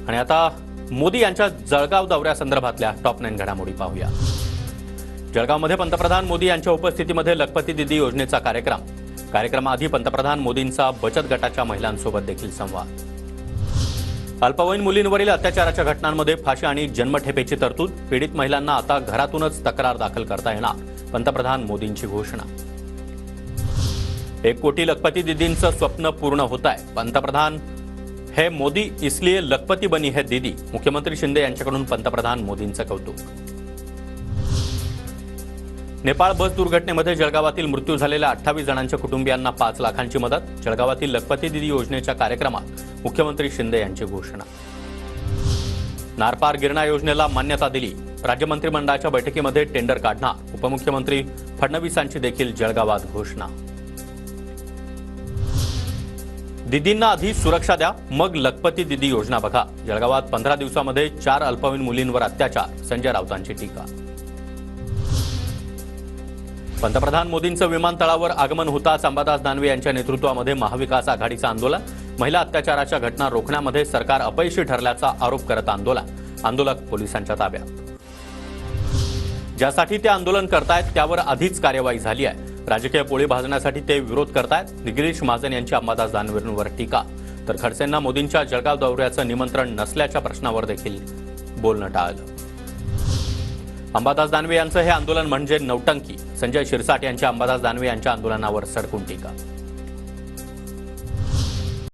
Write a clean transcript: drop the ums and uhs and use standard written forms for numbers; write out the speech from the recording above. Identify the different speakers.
Speaker 1: आणि आता मोदी यांच्या जळगाव दौऱ्यासंदर्भातल्या टॉप 9 घडामोडी पाहूया। जळगावमध्ये पंतप्रधान मोदी यांच्या उपस्थितीमध्ये लखपती दीदी योजनेचा कार्यक्रमाआधी पंतप्रधान मोदींचा बचत गटाच्या महिलांसोबत देखील संवाद। अल्पवयीन मुलींवरील अत्याचाराच्या घटनांमध्ये फाशी आणि जन्मठेपेची तरतूद। पीडित महिलांना आता घरातूनच तक्रार दाखल करता येणार, पंतप्रधान मोदींची घोषणा। 1 कोटी लखपती दीदींचं स्वप्न पूर्ण होत आहे, पंतप्रधान है मोदी इसलिए लखपती बनी है दीदी। मुख्यमंत्री शिंदे यांच्याकडून पंतप्रधान मोदींचं कौतुक। नेपाळ बस दुर्घटनेमध्ये जळगावातील मृत्यू झालेल्या 28 जणांच्या कुटुंबियांना 5 लाखांची मदत। जळगावातील लखपती दीदी योजनेच्या कार्यक्रमात मुख्यमंत्री शिंदे यांची घोषणा। नारपार गिरणा योजनेला मान्यता दिली, राज्य मंत्रिमंडळाच्या बैठकीमध्ये टेंडर काढणार। उपमुख्यमंत्री फडणवीसांची देखील जळगावात घोषणा। दीदींना आधी सुरक्षा द्या, मग लखपती दीदी योजना बघा। जळगावात 15 दिवसांमध्ये 4 अल्पवयीन मुलींवर अत्याचार, संजय राऊतांची टीका। पंतप्रधान मोदींचं विमानतळावर आगमन होताच अंबादास दानवे यांच्या नेतृत्वामध्ये महाविकास आघाडीचं आंदोलन। महिला अत्याचाराच्या घटना रोखण्यामध्ये सरकार अपयशी ठरल्याचा आरोप करत आंदोलक पोलिसांच्या ताब्यात। ज्यासाठी ते आंदोलन करतायत त्यावर आधीच कार्यवाही झाली आहे। राजकीय पोळी भाजण्यासाठी ते विरोध करतायत। गिरीश महाजन यांची अंबादास दानवेंवर टीका, तर खडसेंना मोदींच्या जळगाव दौऱ्याचं निमंत्रण नसल्याच्या प्रश्नावर देखील बोलणं टाळलं। अंबादास दानवे यांचं हे आंदोलन म्हणजे नौटंकी, संजय शिरसाट यांच्या अंबादास दानवे यांच्या आंदोलनावर सडकून टीका।